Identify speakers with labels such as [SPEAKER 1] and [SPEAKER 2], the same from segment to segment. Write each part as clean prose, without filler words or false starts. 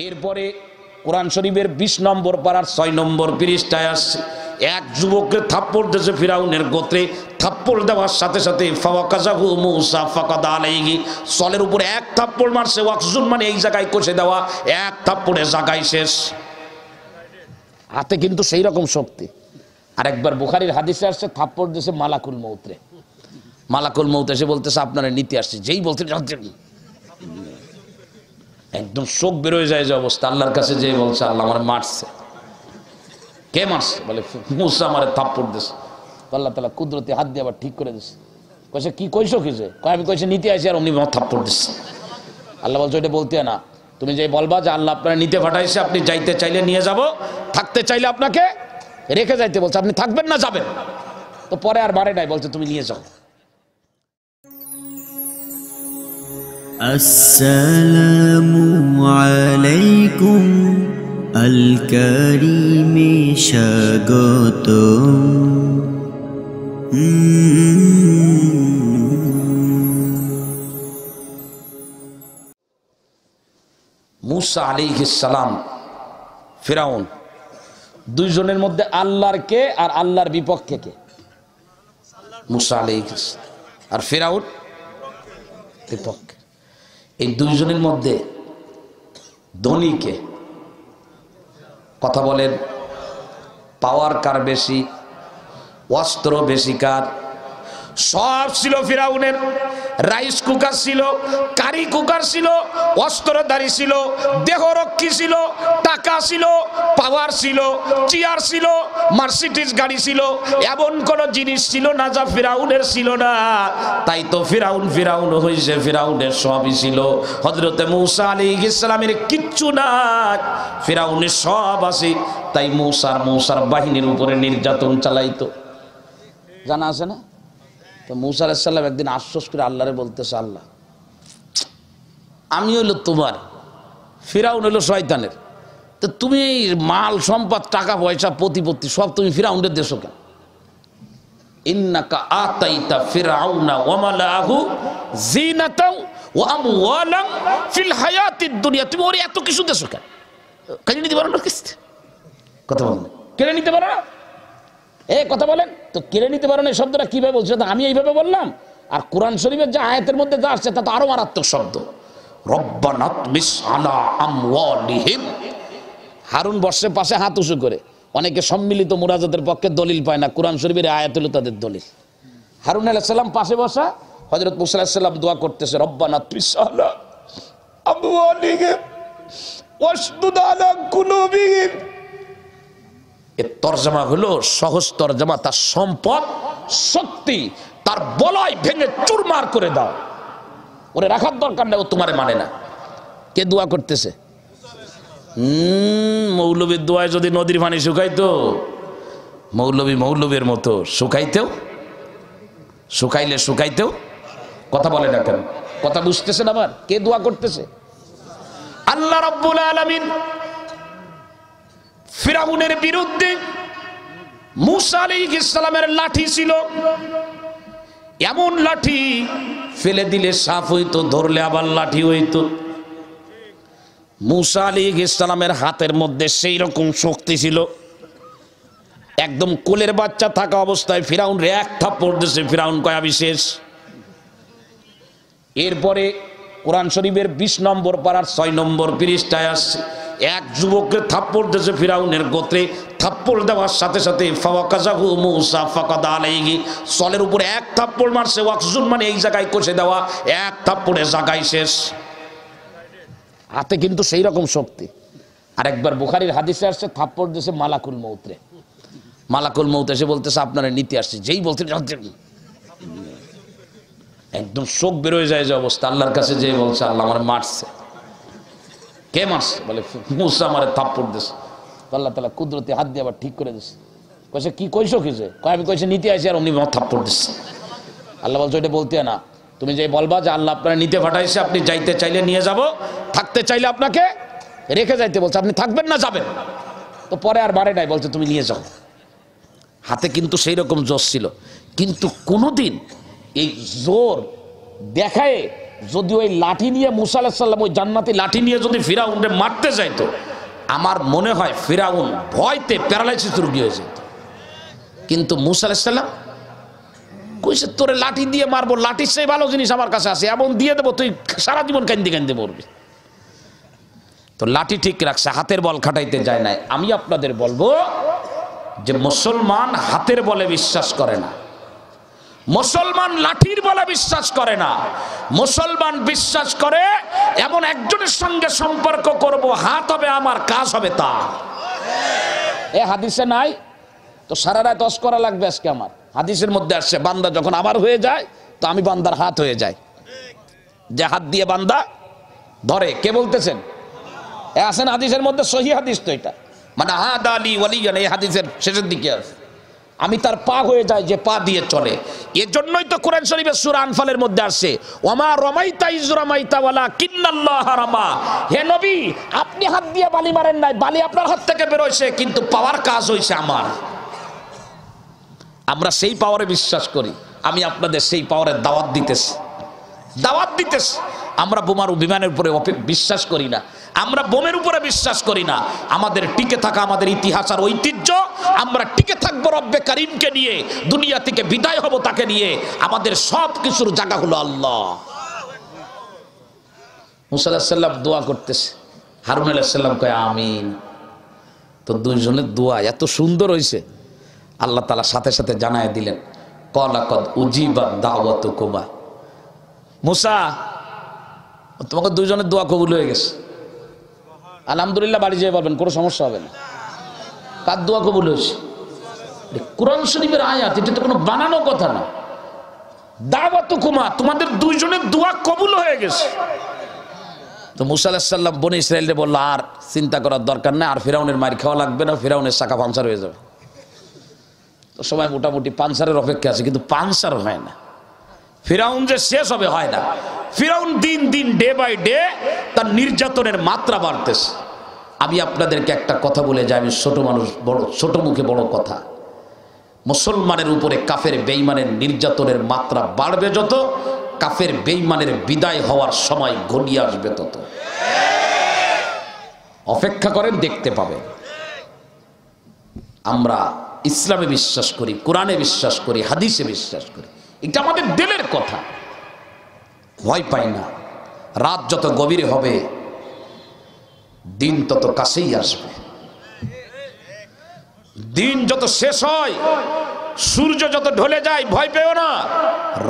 [SPEAKER 1] এরপরে কোরআন শরীফের ২০ নম্বর পারার ৬ নম্বর পৃষ্ঠায় আসছে, এক যুবককে থাপ্পড় দিয়েছে ফিরাউনের গোত্রে। থাপ্পড় দেওয়ার সাথে সাথে ফাওয়াকাযাহু মূসা ফাকাদা আলাইহি, সলের উপরে এক থাপ্পড় মারছে। ওয়াকজুন মানে এই জায়গায় কষে দেওয়া, এক থাপ্পড়ে জায়গায় শেষ। হাতে কিন্তু সেই রকম শক্তি। আর একবার বুখারীর হাদিসে আসছে থাপ্পড় দিয়েছে মালাকুল মউত। মালাকুল মউত এসে বলতেছে আপনারা নিতে আসছে। যেই বলতে একদম শোক বেরোয় যায় যে অবস্থা। আল্লাহর কাছে যে বলছে আল্লাহ আমার মারছে। কে মারছে? বলে মূসা আমারে থাপ্পড় দিয়েছে। আল্লাহ তাআলা কুদরতি হাত দিয়ে আবার ঠিক করে দিয়েছে। কইছে কি কইছো কি যে? কয় আমি কইছে নিতে আসি, আর উনি থাপ্পড় দিচ্ছে। আল্লাহ বলছে ওইটা বলতে না, তুমি যে বলবা যে আল্লাহ আপনারা নিতে পাঠাইছে, আপনি যাইতে চাইলে নিয়ে যাব, থাকতে চাইলে আপনাকে রেখে যাইতে বলছে। আপনি থাকবেন না যাবেন? তো পরে আর বারে নাই, বলছে তুমি নিয়ে যাও।
[SPEAKER 2] আসসালামু আলাইকুম আল কারীমে স্বাগতম।
[SPEAKER 1] মূসা আলাইহিস সালাম, ফিরাউন, দুইজনের মধ্যে আল্লাহর কে আর আল্লাহর বিপক্ষে কে? মূসা আলাইহিস আর ফিরাউন বিপক্ষে। এই দুইজনের মধ্যে ধনী কে? কথা বলেন, পাওয়ার কার বেশি, অস্ত্র বেশি কার? সব ছিল ফিরাউনের। রাইস কুকার ছিল, কারি কুকার ছিল, অস্ত্রধারী ছিল, দেহরক্ষী ছিল, টাকা ছিল, পাওয়ার ছিল, চেয়ার ছিল, মার্সিডিজ গাড়ি ছিল। এমন কোন জিনিস ছিল না যা ফিরাউনের ছিল না। তাই তো ফিরাউন হয়েছে, ফিরাউনের সবই ছিল। হযরতে মূসা আলাইহিস সালামের কিচ্ছু না, ফিরাউনের সব আছে। তাই মূসার বাহিনীর উপরে নির্যাতন চালাইতো। জানা আছে না? তো মূসা আলাইহিস সালাম একদিন আফসোস করে আল্লাহরে বলতেছে, আল্লাহ আমি হইলো তোমার, ফিরাউন হইলো শয়তানের, তো তুমি মাল সম্পদ টাকা পয়সা প্রতিপত্তি সব তুমি ফিরাউনের দেশো কেন? ইন্নাকা আতাইতা ফিরাউনা ওয়া মালাহু জিনাতাও ওয়া আমওয়ালান ফিল হায়াতিদ দুনিয়া, তুমি ওর এত কিছু দেশো কেন? কেন নিতে পারো না? কথা বলেন, কেন নিতে পারো না? কথা বলেন তো, কেড়ে নিতে পারেন এই শব্দটা কিভাবে বলছে? আমি এইভাবে বললাম, আর কোরআন শরীফের যে আয়াতের মধ্যে যা আসছে তা তো আরো মারাত্মক শব্দ। রব্বানা তুমিস আলা আমওয়ালিহিম। হারুন বর্ষে পাশে হাত উঁচু করে, অনেকে সম্মিলিত মুরাজাতের পক্ষে দলিল পায় না, কোরআন শরীফের আয়াত হলো তাদের দলিল। হারুন আলাইহিস সালাম পাশে বসা, হযরত মূসা আলাইহিস সালাম দোয়া করতেছে, রব্বানা তুমিস আলা আমওয়ালিহিম ওয়াশদুদ আলা কুলুবিহিম। এর তরজমা হলো, সহজ তরজমা, তার সম্পদ শক্তি তার বলয় ভেঙে চুরমার করে দাও, ওরে রাখার দরকার নেই, ও তোমারে মানে না। কে দোয়া করতেছে? মৌলবীর দোয়ায় যদি নদীর পানি শুকাইতো, মৌলবীর মতো শুকাইতেও কথা বলে না কেন? কথা বুঝতেছেন আবার? কে দোয়া করতেছে? আল্লাহ রাব্বুল আলামিন ফিরাউনের বিরুদ্ধে মূসা আলাইহিস সালামের লাঠি ছিল, এমন লাঠি ফেলে দিলে সাপ হইতো, ধরলে আবার লাঠি হইতো। মূসা আলাইহিস সালামের হাতের মধ্যে সেই রকম শক্তি ছিল, একদম কোলের বাচ্চা থাকা অবস্থায় ফিরাউন রে এক থাপ্পড় দিয়েছে। ফিরাউন কয় আমি শেষ। এরপরে কোরআন শরীফের ২০ নম্বর পারার ৬ নম্বর পৃষ্ঠায় আসছে, এক যুবককে থাপ্পড় দিয়েছে ফিরাউনের গোত্রে। থাপ্পড় দেওয়ার সাথে সাথে ফাওয়াকাযাহু মূসা ফাকাদা আলাইহি, সলের উপরে এক থাপ্পড় মারছে। ওয়াকজুন মানে এই জায়গায় কষে দেওয়া, এক থাপ্পড়ে জায়গায় শেষ। হাতে কিন্তু সেই রকম শক্তি। আর একবার বুখারীর হাদিসে আসছে থাপ্পড় দিয়েছে মালাকুল মউত। মালাকুল মউত এসে বলতেছে আপনারা নিতে আসছে। যেই বলতে একদম শোক বেরোয় যায় যে অবস্থা। আল্লাহর কাছে যে বলছে আল্লাহ আমার মারছে। কে মারছে? বলে মূসা আমারে থাপ্পড় দিয়েছে। আল্লাহ তাআলা কুদরতি হাত দিয়ে আবার ঠিক করে দিয়েছে। কইছে কি কইছো কি যে? কয় আমি কইছে নিতে আসি, আর উনি থাপ্পড় দিচ্ছে। আল্লাহ বলছে ওইটা বলতে না, তুমি যে বলবা যে আল্লাহ আপনারা নিতে পাঠাইছে, আপনি যাইতে চাইলে নিয়ে যাব, থাকতে চাইলে আপনাকে রেখে যাইতে বলছে। আপনি থাকবেন না যাবেন? তো পরে আর বারে নাই, বলছে তুমি নিয়ে যাও। হাতে কিন্তু সেই রকম জোশ ছিল, কিন্তু কোনোদিন এই জোর দেখায় যদি ওই লাঠি নিয়ে মুসা আলাইহিস সালাম ওই জান্নাতি লাঠি নিয়ে যদি ফিরাউনকে মারতে যাইতো, আমার মনে হয় ফিরাউন ভয়তে প্যারালাইসিস রোগী হয়ে যেত। কিন্তু মুসা আলাইহিস সালাম কইছে তোরে লাঠি দিয়ে মারবো, লাঠির সেই ভালো জিনিস আমার কাছে আছে, এমন দিয়ে দেবো তুই সারা জীবন কান্দে কান্দে মরবি। তো লাঠি ঠিক রাখছে, হাতের বল খাটাইতে যায় নাই। আমি আপনাদের বলবো যে মুসলমান হাতের বলে বিশ্বাস করে না, মুসলমান লাঠির বলে বিশ্বাস করে না, মুসলমান বিশ্বাস করে এমন একজনের সঙ্গে সম্পর্ক করব, হাত হবে আমার, কাজ হবে তা। এ হাদিসে নাই তো সারা রাত দশ করা লাগবে আজকে আমার। হাদিসের মধ্যে আসছে বান্দা যখন আমার হয়ে যায় তো আমি বান্দার হাত হয়ে যাই। যে হাত দিয়ে বান্দা ধরে, কে বলতেছেন? এ আছেন হাদিসের মধ্যে, সহিহ হাদিস তো এটা, মানে হাদা আলী ওয়ালিয়ান, এই হাদিসের শেষের দিকে আছে। আমি তার পা হয়ে যাই যে পা দিয়ে চলে। এজন্যই তো কোরআন শরীফের সূরা আনফালের মধ্যে আসছে ওমা রমাইতা ইজ রমাইতা ওয়ালাকিন্নাল্লাহ রামা। হে নবী, আপনি হাত দিয়ে বালি মারেন নাই, বালি আপনার হাত থেকে বের হইছে, কিন্তু পাওয়ার কাজ হইছে আমার। আমরা সেই পাওয়ারে বিশ্বাস করি। আমি আপনাদের সেই পাওয়ারের দাওয়াত দিতেছি। আমরা বোমার বিমানের উপরে বিশ্বাস করি না, আমরা বোমের উপরে বিশ্বাস করি না। আমাদের টিকে থাকা আমাদের ইতিহাস আর ঐতিহ্য, আমরা টিকে থাকবো রব্বে কারিমকে নিয়ে, দুনিয়া থেকে বিদায় হব তাকে নিয়ে। আমাদের সব কিছুর জায়গা হলো আল্লাহ। মুসা আলাইহিস সালাম দোয়া করতেছে, হারুন আলাইহিস সালাম কয় আমিন। তো দুইজনের দোয়া এত সুন্দর হয়েছে, আল্লাহ তাআলা সাথে সাথে জানায় দিলেন ক্বালাকাদ উজিবাত দাওয়াতুকুমা। মুসা, তোমাকে দুইজনের দোয়া কবুল হয়ে গেছে, আলহামদুলিল্লাহ বাড়ি যেয়ে বলবেন, কোনো সমস্যা হবে না। কার দোয়া কবুল হয়েছে? কোরআন শরীফের আয়াত, এটা তো কোনো বানানো কথা না। দাওয়াতুকুমা, তোমাদের দুইজনের দোয়া কবুল হয়ে গেছে। তো মুসা আলাইহিস সালাম বনি ইসরাইলকে বলল আর চিন্তা করার দরকার নেই, আর ফিরাউনের মার খাওয়া লাগবে না, ফিরাউনের শাখা পাঞ্চার হয়ে যাবে। তো সবাই মোটামুটি পাঞ্চারের অপেক্ষা আছে, কিন্তু পাঞ্চার হয় না। ফিরাউন যে শেষ হবে হয় না। ফিরাউন দিন দিন ডে বাই ডে তার নির্যাতনের মাত্রা বাড়তেছে। আমি আপনাদেরকে একটা কথা বলে যাই, আমি ছোট মানুষ, বড় ছোট মুখে বড় কথা। মুসলমানের উপরে কাফের বেঈমানের নির্যাতনের মাত্রা বাড়বে যত, কাফের বেঈমানের বিদায় হওয়ার সময় ঘনিয়ে আসবে তত। অপেক্ষা করেন, দেখতে পাবেন। আমরা ইসলামে বিশ্বাস করি, কোরআনে বিশ্বাস করি, হাদিসে বিশ্বাস করি, এটা আমাদের দিলের কথা। ভয় পাই না। রাত যত গভীরে হবে দিন তত কাছেই আসবে। দিন যত শেষ হয়, সূর্য যত ঢলে যায়, ভয় পেও না,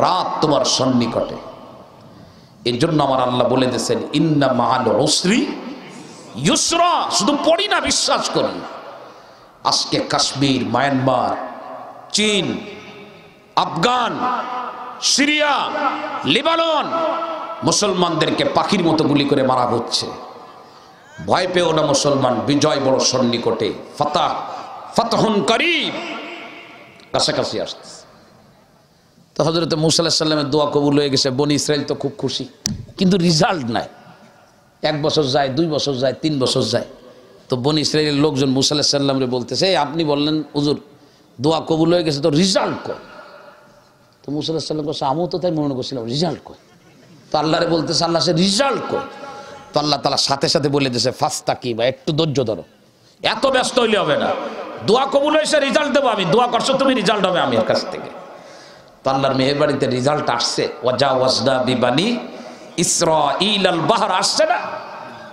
[SPEAKER 1] রাত তোমার সন্নিকটে। এর জন্য আমার আল্লাহ বলে দিয়েছেন ইন্না মাআল উসরি ইউসরা। শুধু পড়ি না, বিশ্বাস করি। আজকে কাশ্মীর, মায়ানমার, চীন, আফগান, সিরিয়া, লেবানন, মুসলমানদেরকে পাখির মতো গুলি করে মারা হচ্ছে। ভয় পেও না মুসলমান, বিজয় বড় সন্নিকটে। ফাতহুন করিব, কাছাকাছি আসছে। তো হযরত মুসা আলাইহিস সালামের দোয়া কবুল হয়ে গেছে। বনি ইসরাইল তো খুব খুশি, কিন্তু রেজাল্ট নাই। 1 বছর যায়, 2 বছর যায়, 3 বছর যায়। তো বনি ইসরাইলের লোকজন মুসা আলাইহিস সালামরে বলতেছে আপনি বললেন হুজুর দোয়া কবুল হয়ে গেছে, তো রিজাল্ট কই? তো মুসা আলাইহিস সালাম বলছে আমিও তো তাই মনে করছিলাম, রিজাল্ট কই? তো আল্লাহরে বলতেছে আল্লাহ সে রিজাল্ট কই? তো আল্লাহ তাআলা সাথে সাথে বলে দিয়েছে ফাস্তাকিবা, একটু ধৈর্য ধরো, এত ব্যস্ত হইলে হবে না। দোয়া কবুল হয়েছে, রিজাল্ট দেবো আমি। দোয়া করছো তুমি, রিজাল্ট হবে আমার কাছ থেকে। তো আল্লাহর মেহেরবাড়িতে রিজাল্ট আসছে। ওয়াজাওয়াজনা বিবানি ইসরাঈল আল বাহর আসছে না,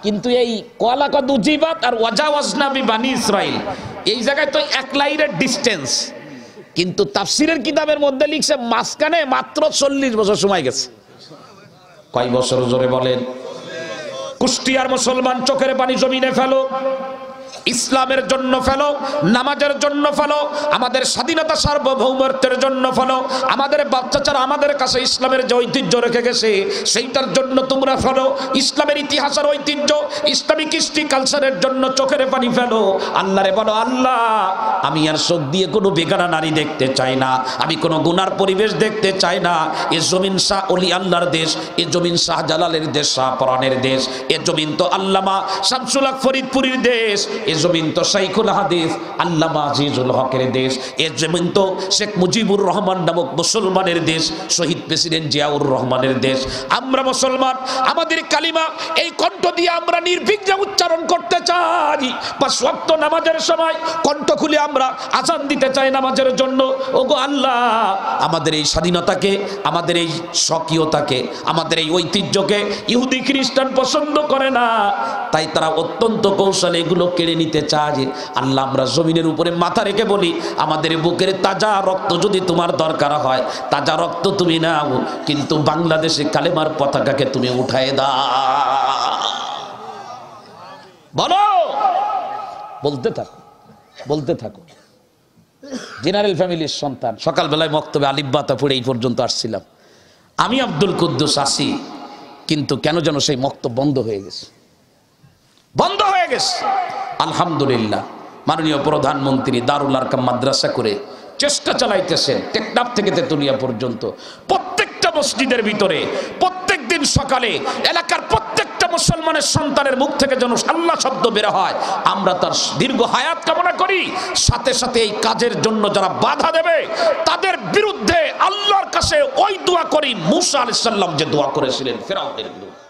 [SPEAKER 1] কিন্তু এই ক্বালাকাদ উজিবাত আর ওয়াজাওয়াজনা বিবানি ইসরাঈল এই জায়গায় তো 1 লাইনের ডিসটেন্স, কিন্তু তাফসীরের কিতাবের মধ্যে লিখছে মাঝখানে মাত্র 40 বছর সময় গেছে। কয় বছর জোরে বলেন? কুষ্টিয়ার মুসলমান চোখের পানি জমিনে ফেলো, ইসলামের জন্য ফেলো, নামাজের জন্য ফেলো, আমাদের স্বাধীনতা সার্বভৌমত্বের জন্য ফেলো, আমাদের বাচ্চারা আমাদের কাছে ইসলামের যে ঐতিহ্য রেখে গেছে সেইটার জন্য তোমরা ফেলো, ইসলামের ইতিহাসের ঐতিহ্য, ইসলামিক কৃষ্টি কালচারের জন্য চোখের পানি ফেলো। আল্লাহরে বলো আল্লাহ আমি আর চোখ দিয়ে কোনো বেগানা নারী দেখতে চাই না, আমি কোনো গুনার পরিবেশ দেখতে চাই না। এ জমিন শাহ অলি আল্লাহর দেশ, এ জমিন শাহ জালালের দেশ, শাহ পরানের দেশ, এ জমিন তো আল্লামা শামসুল হক ফরিদপুরীর দেশ। এ জমিন তো শাইখুল হাদিস আল্লামা আজিজুল হকের দেশ, এ জমিন তো শেখ মুজিবুর রহমান নামক মুসলমানের দেশ, শহীদ প্রেসিডেন্ট জিয়াউর রহমানের দেশ। আমরা মুসলমান, আমাদের কালিমা এই কণ্ঠ দিয়ে আমরা নির্বিঘ্নে উচ্চারণ করতে চাই। 5 ওয়াক্ত নামাজের সময় কণ্ঠ খুলে আমরা আযান দিতে চাই নামাজের জন্য। ওগো আল্লাহ, আমাদের এই স্বাধীনতাকে, আমাদের এই স্বকীয়তাকে, আমাদের এই ঐতিহ্যকে ইহুদি খ্রিস্টান পছন্দ করে না, তাই তারা অত্যন্ত কৌশলে এগুলো কেড়ে নিতে চায়। আল্লাহ, আমরা জমিনের উপরে মাথা রেখে বলি, আমাদের বুকের তাজা রক্ত যদি তোমার দরকার হয়, তাজা রক্ত তুমি নাও, কিন্তু বাংলাদেশে কালেমার পতাকাকে তুমি উঠায় দাও। বলো, বলতে থাকো, বলতে থাকো। জেনারেল ফ্যামিলির সন্তান, সকালবেলায় মক্তবে আলিফবাতা পড়ে এই পর্যন্ত আসছিলাম। আমি আব্দুল কুদ্দুস আসি, কিন্তু কেন যেন সেই মক্তব বন্ধ হয়ে গেছে, বন্ধ হয়ে গেছে। আলহামদুলিল্লাহ, মাননীয় প্রধানমন্ত্রী দারুল আরকাম মাদ্রাসা করে চেষ্টা চালাইতেছেন টেকনাফ থেকে তেতুলিয়া পর্যন্ত। প্রত্যেকটা মসজিদের ভিতরে প্রত্যেক দিন সকালে এলাকার প্রত্যেকটা মুসলমানের সন্তানের মুখ থেকে যেন আল্লাহ শব্দ বের হয়। আমরা তার দীর্ঘ হায়াত কামনা করি। সাথে সাথে এই কাজের জন্য যারা বাধা দেবে তাদের বিরুদ্ধে আল্লাহর কাছে ওই দোয়া করি মুসা আলাইহিস সালাম যে দোয়া করেছিলেন ফেরাউনের বিরুদ্ধে।